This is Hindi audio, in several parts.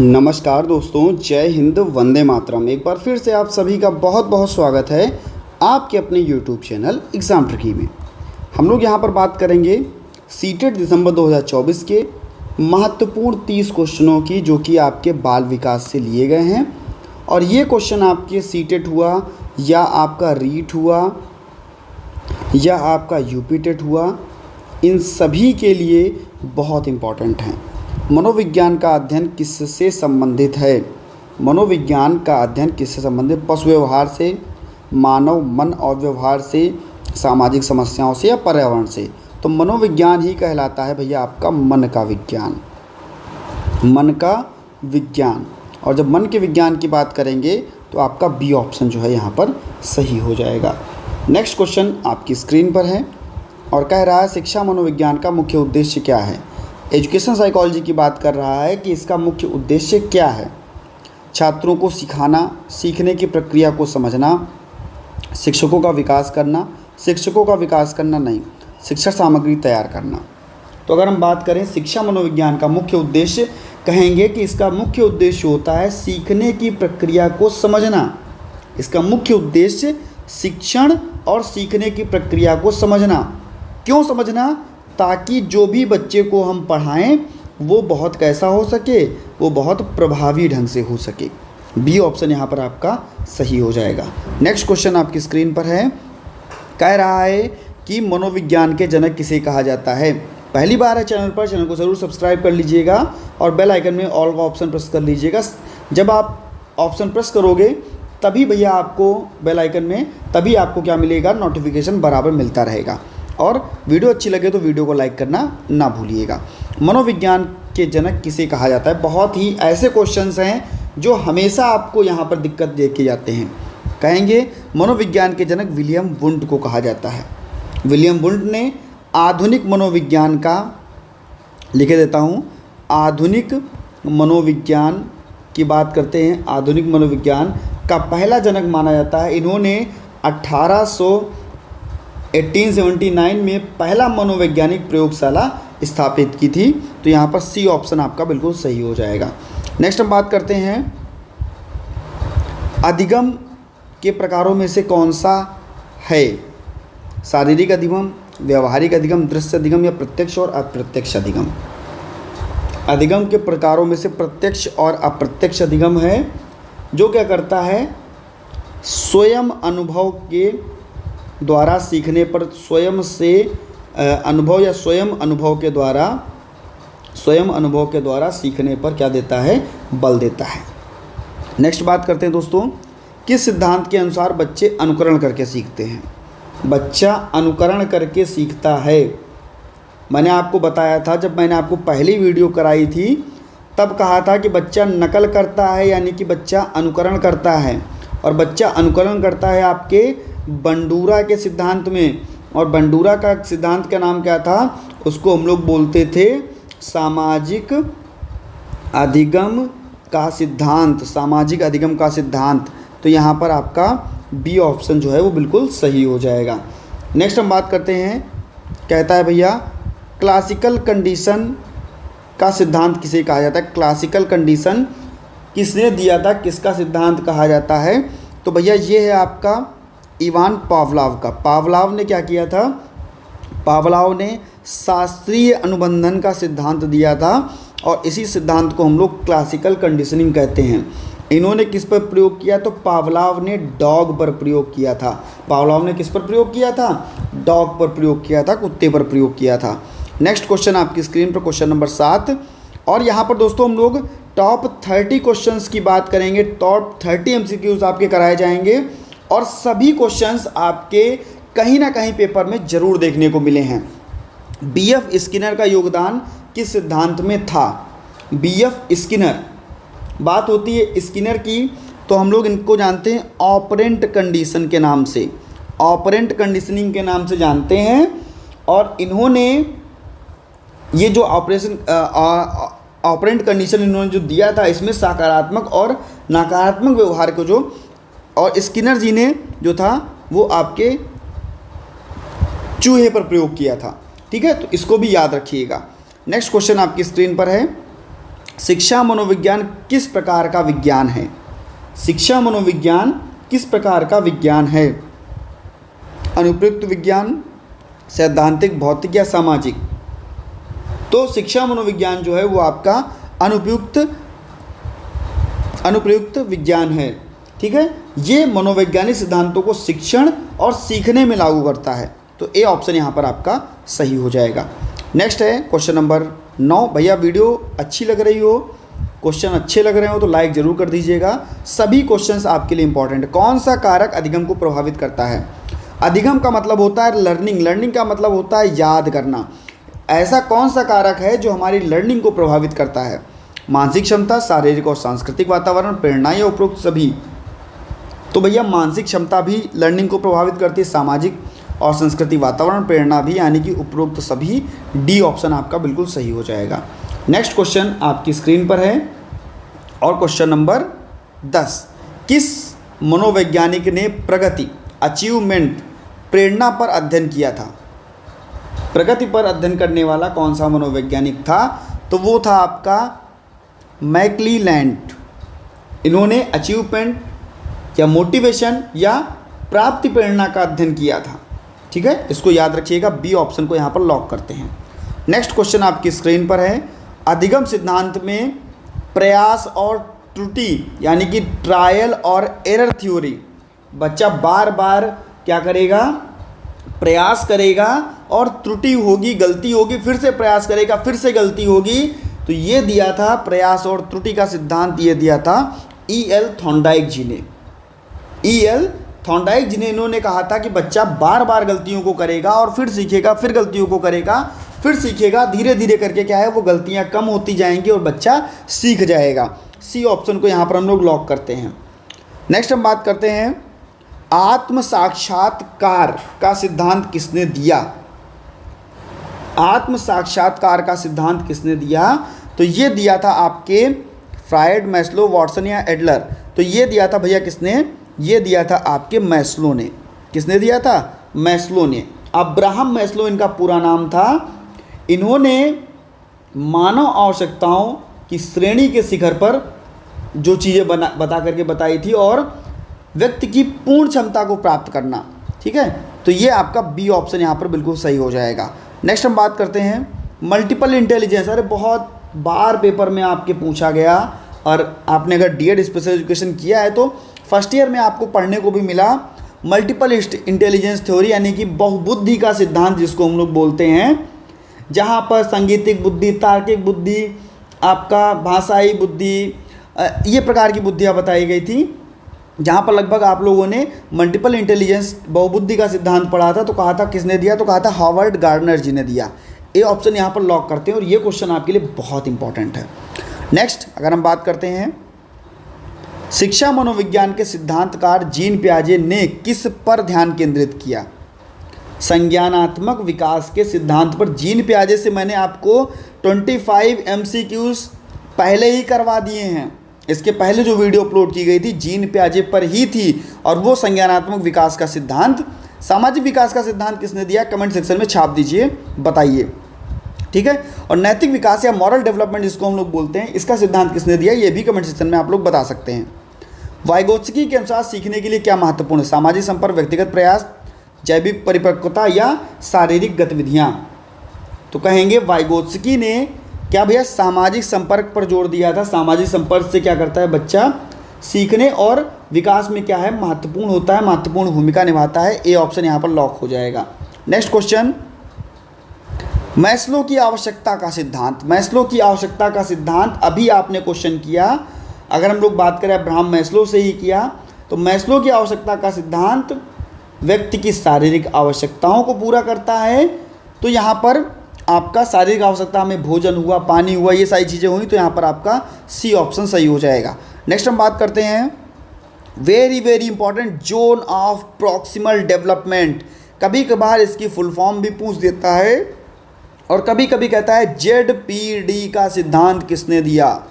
नमस्कार दोस्तों, जय हिंद, वंदे मातरम। एक बार फिर से आप सभी का बहुत बहुत स्वागत है आपके अपने यूट्यूब चैनल एग्ज़ाम ट्रिकी में। हम लोग यहाँ पर बात करेंगे सीटेट दिसंबर 2024 के महत्वपूर्ण 30 क्वेश्चनों की, जो कि आपके बाल विकास से लिए गए हैं। और ये क्वेश्चन आपके सीटेट हुआ या आपका रीट हुआ या आपका यूपी टेट हुआ, इन सभी के लिए बहुत इम्पॉर्टेंट हैं। मनोविज्ञान का अध्ययन किससे संबंधित है? मनोविज्ञान का अध्ययन किससे संबंधित? पशु व्यवहार से, मानव मन और व्यवहार से, सामाजिक समस्याओं से या पर्यावरण से? तो मनोविज्ञान ही कहलाता है भैया आपका मन का विज्ञान, मन का विज्ञान। और जब मन के विज्ञान की बात करेंगे तो आपका बी ऑप्शन जो है यहाँ पर सही हो जाएगा। नेक्स्ट क्वेश्चन आपकी स्क्रीन पर है और कह रहा है शिक्षा मनोविज्ञान का मुख्य उद्देश्य क्या है? एजुकेशन साइकोलॉजी की बात कर रहा है कि इसका मुख्य उद्देश्य क्या है? छात्रों को सिखाना, सीखने की प्रक्रिया को समझना, शिक्षकों का विकास करना, शिक्षकों का विकास करना नहीं, शिक्षा सामग्री तैयार करना। तो अगर हम बात करें शिक्षा मनोविज्ञान का मुख्य उद्देश्य, कहेंगे कि इसका मुख्य उद्देश्य होता है सीखने की प्रक्रिया को समझना। इसका मुख्य उद्देश्य शिक्षण और सीखने की प्रक्रिया को समझना। क्यों समझना? ताकि जो भी बच्चे को हम पढ़ाएं वो बहुत कैसा हो सके, वो बहुत प्रभावी ढंग से हो सके। बी ऑप्शन यहाँ पर आपका सही हो जाएगा। नेक्स्ट क्वेश्चन आपकी स्क्रीन पर है, कह रहा है कि मनोविज्ञान के जनक किसे कहा जाता है? पहली बार है चैनल पर, चैनल को ज़रूर सब्सक्राइब कर लीजिएगा और बेल आइकन में ऑल का ऑप्शन प्रेस कर लीजिएगा। जब आप ऑप्शन प्रेस करोगे तभी भैया आपको बेल आइकन में तभी आपको क्या मिलेगा, नोटिफिकेशन बराबर मिलता रहेगा। और वीडियो अच्छी लगे तो वीडियो को लाइक करना ना भूलिएगा। मनोविज्ञान के जनक किसे कहा जाता है? बहुत ही ऐसे क्वेश्चंस हैं जो हमेशा आपको यहाँ पर दिक्कत दे के जाते हैं। कहेंगे मनोविज्ञान के जनक विलियम वुंड को कहा जाता है। विलियम वुंड ने आधुनिक मनोविज्ञान का, लिखे देता हूँ, आधुनिक मनोविज्ञान की बात करते हैं, आधुनिक मनोविज्ञान का पहला जनक माना जाता है। इन्होंने 1879 में पहला मनोवैज्ञानिक प्रयोगशाला स्थापित की थी। तो यहाँ पर सी ऑप्शन आपका बिल्कुल सही हो जाएगा। नेक्स्ट हम बात करते हैं अधिगम के प्रकारों में से कौन सा है? शारीरिक अधिगम, व्यवहारिक अधिगम, दृश्य अधिगम या प्रत्यक्ष और अप्रत्यक्ष अधिगम? अधिगम के प्रकारों में से प्रत्यक्ष और अप्रत्यक्ष अधिगम है, जो क्या करता है, स्वयं अनुभव के द्वारा सीखने पर, स्वयं से अनुभव या स्वयं अनुभव के द्वारा सीखने पर क्या देता है, बल देता है। नेक्स्ट बात करते हैं दोस्तों, किस सिद्धांत के अनुसार बच्चे अनुकरण करके सीखते हैं? बच्चा अनुकरण करके सीखता है। मैंने आपको बताया था, जब मैंने आपको पहली वीडियो कराई थी तब कहा था कि बच्चा नकल करता है, यानी कि बच्चा अनुकरण करता है। और बच्चा अनुकरण करता है आपके बंडूरा के सिद्धांत में। और बंडूरा का सिद्धांत का नाम क्या था? उसको हम लोग बोलते थे सामाजिक अधिगम का सिद्धांत, सामाजिक अधिगम का सिद्धांत। तो यहाँ पर आपका बी ऑप्शन जो है वो बिल्कुल सही हो जाएगा। नेक्स्ट हम बात करते हैं, कहता है भैया क्लासिकल कंडीशन का सिद्धांत किसे कहा जाता है? क्लासिकल कंडीशन किसने दिया था, किसका सिद्धांत कहा जाता है? तो भैया ये है आपका इवान पावलोव का। पावलोव ने क्या किया था? पावलोव ने शास्त्रीय अनुबंधन का सिद्धांत दिया था और इसी सिद्धांत को हम लोग क्लासिकल कंडीशनिंग कहते हैं। इन्होंने किस पर प्रयोग किया? तो पावलोव ने डॉग पर प्रयोग किया था। पावलोव ने किस पर प्रयोग किया था? डॉग पर प्रयोग किया था, कुत्ते पर प्रयोग किया था। नेक्स्ट क्वेश्चन आपकी स्क्रीन पर, क्वेश्चन नंबर 7। और यहाँ पर दोस्तों हम लोग टॉप 30 क्वेश्चंस की बात करेंगे। टॉप 30 MCQs आपके कराए जाएंगे और सभी क्वेश्चंस आपके कहीं ना कहीं पेपर में ज़रूर देखने को मिले हैं। BF स्किनर का योगदान किस सिद्धांत में था? BF स्किनर, बात होती है स्किनर की तो हम लोग इनको जानते हैं ऑपरेंट कंडीशन के नाम से, ऑपरेंट कंडीशनिंग के नाम से जानते हैं। और इन्होंने ये जो ऑपरेंट कंडीशन इन्होंने जो दिया था, इसमें सकारात्मक और नकारात्मक व्यवहार को जो, और स्किनर जी ने जो था वो आपके चूहे पर प्रयोग किया था। ठीक है, तो इसको भी याद रखिएगा। नेक्स्ट क्वेश्चन आपकी स्क्रीन पर है, शिक्षा मनोविज्ञान किस प्रकार का विज्ञान है? शिक्षा मनोविज्ञान किस प्रकार का विज्ञान है? अनुप्रयुक्त विज्ञान, सैद्धांतिक, भौतिक या सामाजिक? तो शिक्षा मनोविज्ञान जो है वो आपका अनुप्रयुक्त विज्ञान है। ठीक है, ये मनोवैज्ञानिक सिद्धांतों को शिक्षण और सीखने में लागू करता है। तो ए ऑप्शन यहाँ पर आपका सही हो जाएगा। नेक्स्ट है क्वेश्चन नंबर 9। भैया वीडियो अच्छी लग रही हो, क्वेश्चन अच्छे लग रहे हो तो लाइक ज़रूर कर दीजिएगा। सभी क्वेश्चंस आपके लिए इंपॉर्टेंट। कौन सा कारक अधिगम को प्रभावित करता है? अधिगम का मतलब होता है लर्निंग, लर्निंग का मतलब होता है याद करना। ऐसा कौन सा कारक है जो हमारी लर्निंग को प्रभावित करता है? मानसिक क्षमता, शारीरिक और सांस्कृतिक वातावरण, प्रेरणा या उपरोक्त सभी? तो भैया मानसिक क्षमता भी लर्निंग को प्रभावित करती है, सामाजिक और सांस्कृतिक वातावरण, प्रेरणा भी, यानी कि उपरोक्त सभी। डी ऑप्शन आपका बिल्कुल सही हो जाएगा। नेक्स्ट क्वेश्चन आपकी स्क्रीन पर है और क्वेश्चन नंबर 10। किस मनोवैज्ञानिक ने प्रगति, अचीवमेंट, प्रेरणा पर अध्ययन किया था? प्रगति पर अध्ययन करने वाला कौन सा मनोवैज्ञानिक था? तो वो था आपका मैकक्लीलैंड। इन्होंने अचीवमेंट या मोटिवेशन या प्राप्ति प्रेरणा का अध्ययन किया था। ठीक है, इसको याद रखिएगा। बी ऑप्शन को यहाँ पर लॉक करते हैं। नेक्स्ट क्वेश्चन आपकी स्क्रीन पर है। अधिगम सिद्धांत में प्रयास और त्रुटि यानी कि ट्रायल और एरर थ्योरी, बच्चा बार बार क्या करेगा? प्रयास करेगा और त्रुटि होगी, गलती होगी, फिर से प्रयास करेगा, फिर से गलती होगी। तो ये दिया था प्रयास और त्रुटि का सिद्धांत, ये दिया था E.L. थॉर्नडाइक जी ने। E.L. थॉर्नडाइक जी ने इन्होंने कहा था कि बच्चा बार बार गलतियों को करेगा और फिर सीखेगा, फिर गलतियों को करेगा, फिर सीखेगा, धीरे धीरे करके क्या है वो गलतियां कम होती जाएंगी और बच्चा सीख जाएगा। सी ऑप्शन को यहाँ पर हम लोग लॉक करते हैं। नेक्स्ट हम बात करते हैं आत्म साक्षात्कार का सिद्धांत किसने दिया? आत्म साक्षात्कार का सिद्धांत किसने दिया? तो ये दिया था आपके फ्रायड, मैस्लो, वॉटसन या एडलर। तो ये दिया था भैया किसने? ये दिया था आपके मैस्लो ने। किसने दिया था? मैस्लो ने। अब्राहम मैस्लो इनका पूरा नाम था। इन्होंने मानव आवश्यकताओं की श्रेणी के शिखर पर जो चीज़ें बता करके बताई थी और व्यक्ति की पूर्ण क्षमता को प्राप्त करना। ठीक है, तो ये आपका बी ऑप्शन यहाँ पर बिल्कुल सही हो जाएगा। नेक्स्ट हम बात करते हैं मल्टीपल इंटेलिजेंस। अरे बहुत बार पेपर में आपके पूछा गया और आपने अगर डीएड स्पेशल एजुकेशन किया है तो फर्स्ट ईयर में आपको पढ़ने को भी मिला मल्टीपल इंटेलिजेंस थ्योरी, यानी कि बहुबुद्धि का सिद्धांत जिसको हम लोग बोलते हैं, जहाँ पर सांगीतिक बुद्धि, तार्किक बुद्धि, आपका भाषाई बुद्धि, ये प्रकार की बुद्धियाँ बताई गई थी। जहाँ पर लगभग आप लोगों ने मल्टीपल इंटेलिजेंस बहुबुद्धि का सिद्धांत पढ़ा था तो कहा था किसने दिया? तो कहा था हार्वर्ड गार्डनर जी ने दिया। ए ऑप्शन यहाँ पर लॉक करते हैं और ये क्वेश्चन आपके लिए बहुत इंपॉर्टेंट है। नेक्स्ट अगर हम बात करते हैं शिक्षा मनोविज्ञान के सिद्धांतकार जीन पियाजे ने किस पर ध्यान केंद्रित किया? संज्ञानात्मक विकास के सिद्धांत पर। जीन पियाजे से मैंने आपको 25 MCQs पहले ही करवा दिए हैं। इसके पहले जो वीडियो अपलोड की गई थी जीन पियाजे पर ही थी और वो संज्ञानात्मक विकास का सिद्धांत। सामाजिक विकास का सिद्धांत किसने दिया? कमेंट सेक्शन में छाप दीजिए, बताइए। ठीक है, और नैतिक विकास या मॉरल डेवलपमेंट जिसको हम लोग बोलते हैं, इसका सिद्धांत किसने दिया? ये भी कमेंट सेक्शन में आप लोग बता सकते हैं। वाइगोत्स्की के अनुसार सीखने के लिए क्या महत्वपूर्ण है? सामाजिक संपर्क, व्यक्तिगत प्रयास, जैविक परिपक्वता या शारीरिक गतिविधियाँ? तो कहेंगे वाइगोत्स्की ने क्या भैया? सामाजिक संपर्क पर जोर दिया था। सामाजिक संपर्क से क्या करता है बच्चा? सीखने और विकास में क्या है? महत्वपूर्ण होता है, महत्वपूर्ण भूमिका निभाता है। ए ऑप्शन यहाँ पर लॉक हो जाएगा। नेक्स्ट क्वेश्चन, मैस्लो की आवश्यकता का सिद्धांत। मैस्लो की आवश्यकता का सिद्धांत अभी आपने क्वेश्चन किया, अगर हम लोग बात करें अब्राहम मैस्लो से ही किया, तो मैस्लो की आवश्यकता का सिद्धांत व्यक्ति की शारीरिक आवश्यकताओं को पूरा करता है। तो यहाँ पर आपका शारीरिक आवश्यकता में भोजन हुआ, पानी हुआ, ये सारी चीज़ें हुई, तो यहाँ पर आपका सी ऑप्शन सही हो जाएगा। नेक्स्ट हम बात करते हैं very very important, zone of proximal development. कभी कभार इसकी फुल फॉर्म भी पूछ देता है और कभी कभी कहता है ZPD का सिद्धांत किसने दिया?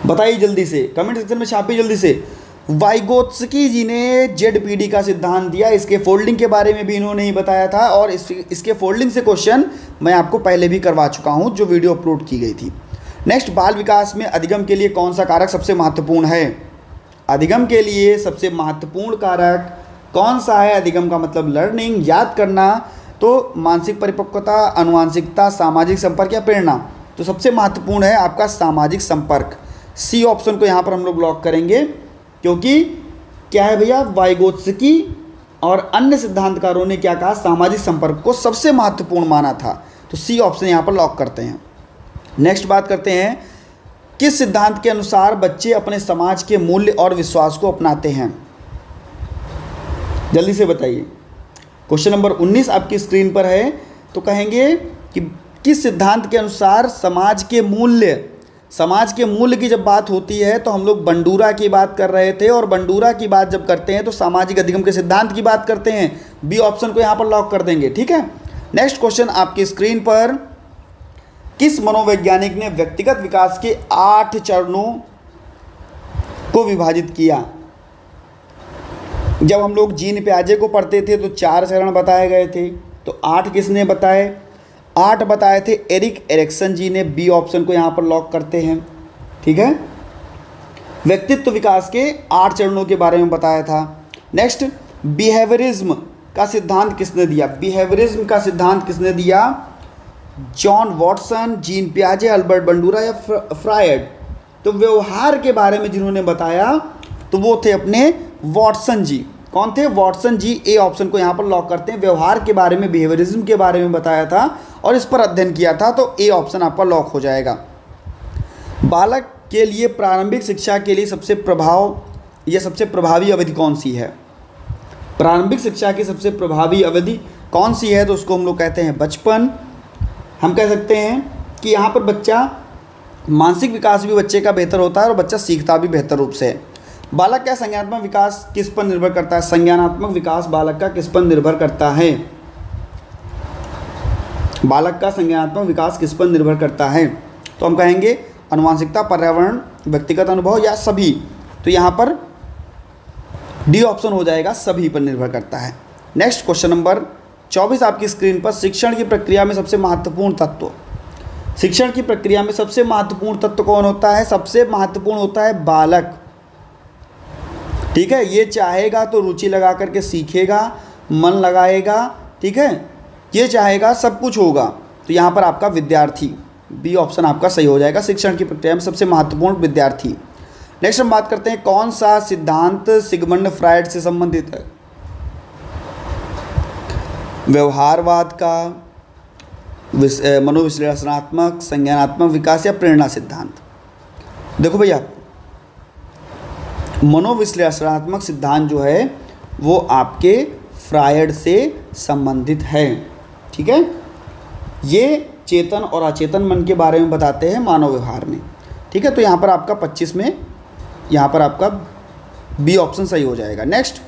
बताइए जल्दी से, कमेंट सेक्शन में छापिए जल्दी से। वाइगोत्स्की जी ने ZPD का सिद्धांत दिया। इसके फोल्डिंग के बारे में भी इन्होंने ही बताया था और इसके फोल्डिंग से क्वेश्चन मैं आपको पहले भी करवा चुका हूं जो वीडियो अपलोड की गई थी। नेक्स्ट, बाल विकास में अधिगम के लिए कौन सा कारक सबसे महत्वपूर्ण है? अधिगम के लिए सबसे महत्वपूर्ण कारक कौन सा है? अधिगम का मतलब लर्निंग, याद करना, तो मानसिक परिपक्वता, आनुवांशिकता, सामाजिक संपर्क या प्रेरणा। तो सबसे महत्वपूर्ण है आपका सामाजिक संपर्क। सी ऑप्शन को यहाँ पर हम लोग लॉक करेंगे, क्योंकि क्या है भैया, वाइगोत्स्की और अन्य सिद्धांतकारों ने क्या कहा, सामाजिक संपर्क को सबसे महत्वपूर्ण माना था। तो सी ऑप्शन यहाँ पर लॉक करते हैं। नेक्स्ट बात करते हैं, किस सिद्धांत के अनुसार बच्चे अपने समाज के मूल्य और विश्वास को अपनाते हैं? जल्दी से बताइए। क्वेश्चन नंबर 19 आपकी स्क्रीन पर है। तो कहेंगे कि किस सिद्धांत के अनुसार समाज के मूल्य की जब बात होती है तो हम लोग बंडूरा की बात कर रहे थे, और बंडूरा की बात जब करते हैं तो सामाजिक अधिगम के सिद्धांत की बात करते हैं। बी ऑप्शन को यहाँ पर लॉक कर देंगे, ठीक है। नेक्स्ट क्वेश्चन आपकी स्क्रीन पर, किस मनोवैज्ञानिक ने व्यक्तिगत विकास के 8 चरणों को विभाजित किया? जब हम लोग जीन पियाजे को पढ़ते थे तो 4 चरण बताए गए थे, तो 8 किसने बताए? 8 बताए थे एरिक एरिक्सन जी ने। बी ऑप्शन को यहाँ पर लॉक करते हैं, ठीक है। व्यक्तित्व विकास के 8 चरणों के बारे में बताया था। नेक्स्ट, बिहेवियरिज्म का सिद्धांत किसने दिया? बिहेवियरिज्म का सिद्धांत किसने दिया? जॉन वॉटसन, जीन पियाजे, अल्बर्ट बंडूरा या फ्रायड? तो व्यवहार के बारे में जिन्होंने बताया तो वो थे अपने वॉटसन जी। कौन थे? Watson ji. ए ऑप्शन को यहाँ पर लॉक करते हैं। व्यवहार के बारे में, बिहेवियरिज्म के बारे में बताया था और इस पर अध्ययन किया था, तो ए ऑप्शन आपका लॉक हो जाएगा। बालक के लिए प्रारंभिक शिक्षा के लिए सबसे प्रभावी अवधि कौन सी है? प्रारंभिक शिक्षा की सबसे प्रभावी अवधि कौन सी है? तो उसको हम लोग कहते हैं बचपन। हम कह सकते हैं कि यहाँ पर बच्चा, मानसिक विकास भी बच्चे का बेहतर होता है और बच्चा सीखता भी बेहतर रूप से है। बालक का संज्ञानात्मक विकास किस पर निर्भर करता है? संज्ञानात्मक विकास बालक का किस पर निर्भर करता है? बालक का संज्ञानात्मक विकास किस पर निर्भर करता है? तो हम कहेंगे आनुवांशिकता, पर्यावरण, व्यक्तिगत अनुभव या सभी। तो यहाँ पर डी ऑप्शन हो जाएगा, सभी पर निर्भर करता है। नेक्स्ट क्वेश्चन नंबर 24 आपकी स्क्रीन पर, शिक्षण की प्रक्रिया में सबसे महत्वपूर्ण तत्व। शिक्षण की प्रक्रिया में सबसे महत्वपूर्ण तत्व कौन होता है? सबसे महत्वपूर्ण होता है बालक, ठीक है। ये चाहेगा तो रुचि लगा करके सीखेगा, मन लगाएगा, ठीक है। ये चाहेगा, सब कुछ होगा। तो यहाँ पर आपका विद्यार्थी, बी ऑप्शन आपका सही हो जाएगा। शिक्षण की प्रक्रिया में सबसे महत्वपूर्ण विद्यार्थी। नेक्स्ट हम बात करते हैं, कौन सा सिद्धांत सिगमंड फ्रायड से संबंधित है? व्यवहारवाद का, मनोविश्लेषणात्मक, संज्ञानात्मक विकास या प्रेरणा सिद्धांत? देखो भैया, मनोविश्लेषणात्मक सिद्धांत जो है वो आपके फ्रायड से संबंधित है, ठीक है। ये चेतन और अचेतन मन के बारे में बताते हैं मानव व्यवहार में, ठीक है। तो यहाँ पर आपका 25 में यहाँ पर आपका बी ऑप्शन सही हो जाएगा। नेक्स्ट,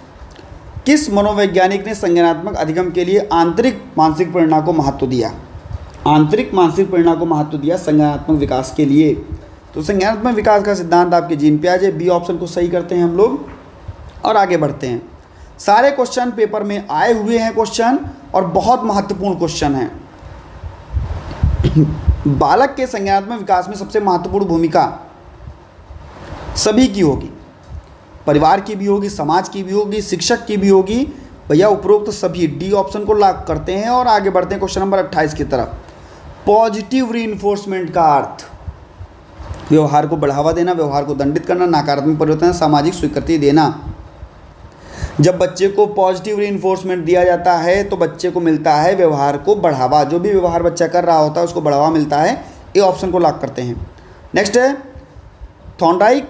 किस मनोवैज्ञानिक ने संज्ञानात्मक अधिगम के लिए आंतरिक मानसिक प्रेरणा को महत्व दिया? आंतरिक मानसिक प्रेरणा को महत्व दिया संज्ञानात्मक विकास के लिए। तो संज्ञानात्मक विकास का सिद्धांत आपके जीन पियाजे। बी ऑप्शन को सही करते हैं हम लोग और आगे बढ़ते हैं। सारे क्वेश्चन पेपर में आए हुए हैं क्वेश्चन, और बहुत महत्वपूर्ण क्वेश्चन हैं। बालक के संज्ञानात्मक विकास में सबसे महत्वपूर्ण भूमिका सभी की होगी, परिवार की भी होगी, समाज की भी होगी, शिक्षक की भी होगी। भैया उपरोक्त सभी, डी ऑप्शन को लॉक करते हैं और आगे बढ़ते हैं क्वेश्चन नंबर 28 की तरफ। पॉजिटिव रीइंफोर्समेंट का अर्थ व्यवहार को बढ़ावा देना, व्यवहार को दंडित करना, नकारात्मक परिवर्तन, सामाजिक स्वीकृति देना। जब बच्चे को पॉजिटिव रीइंफोर्समेंट दिया जाता है तो बच्चे को मिलता है व्यवहार को बढ़ावा, जो भी व्यवहार बच्चा कर रहा होता है उसको बढ़ावा मिलता है। ए ऑप्शन को लॉक करते हैं। नेक्स्ट है थॉर्नडाइक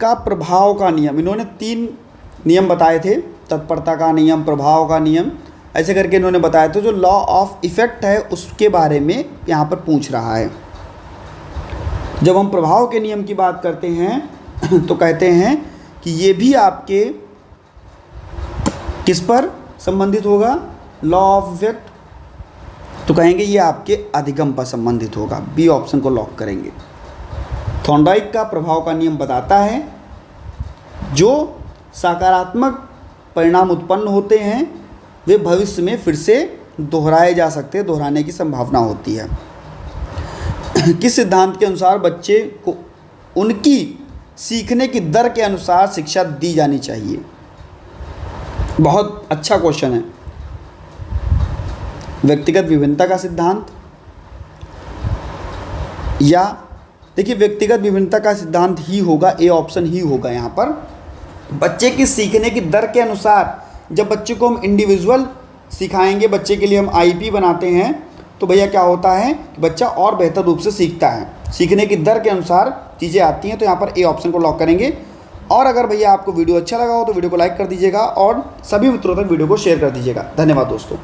का प्रभाव का नियम। इन्होंने 3 नियम बताए थे, तत्परता का नियम, प्रभाव का नियम, ऐसे करके इन्होंने बताया। तो जो लॉ ऑफ इफेक्ट है उसके बारे में यहाँ पर पूछ रहा है। जब हम प्रभाव के नियम की बात करते हैं तो कहते हैं कि ये भी आपके किस पर संबंधित होगा? Law of effect. तो कहेंगे ये आपके अधिगम पर संबंधित होगा। बी ऑप्शन को लॉक करेंगे। थॉर्नडाइक का प्रभाव का नियम बताता है जो सकारात्मक परिणाम उत्पन्न होते हैं वे भविष्य में फिर से दोहराए जा सकते हैं, दोहराने की संभावना होती है। किस सिद्धांत के अनुसार बच्चे को उनकी सीखने की दर के अनुसार शिक्षा दी जानी चाहिए? बहुत अच्छा क्वेश्चन है। व्यक्तिगत विभिन्नता का सिद्धांत, या देखिए व्यक्तिगत विभिन्नता का सिद्धांत ही होगा, ए ऑप्शन ही होगा यहाँ पर। बच्चे की सीखने की दर के अनुसार, जब बच्चे को हम इंडिविजुअल सिखाएंगे, बच्चे के लिए हम आईपी बनाते हैं, तो भैया क्या होता है कि बच्चा और बेहतर रूप से सीखता है। सीखने की दर के अनुसार चीज़ें आती हैं, तो यहाँ पर ए ऑप्शन को लॉक करेंगे। और अगर भैया आपको वीडियो अच्छा लगा हो तो वीडियो को लाइक कर दीजिएगा और सभी मित्रों तक वीडियो को शेयर कर दीजिएगा। धन्यवाद दोस्तों।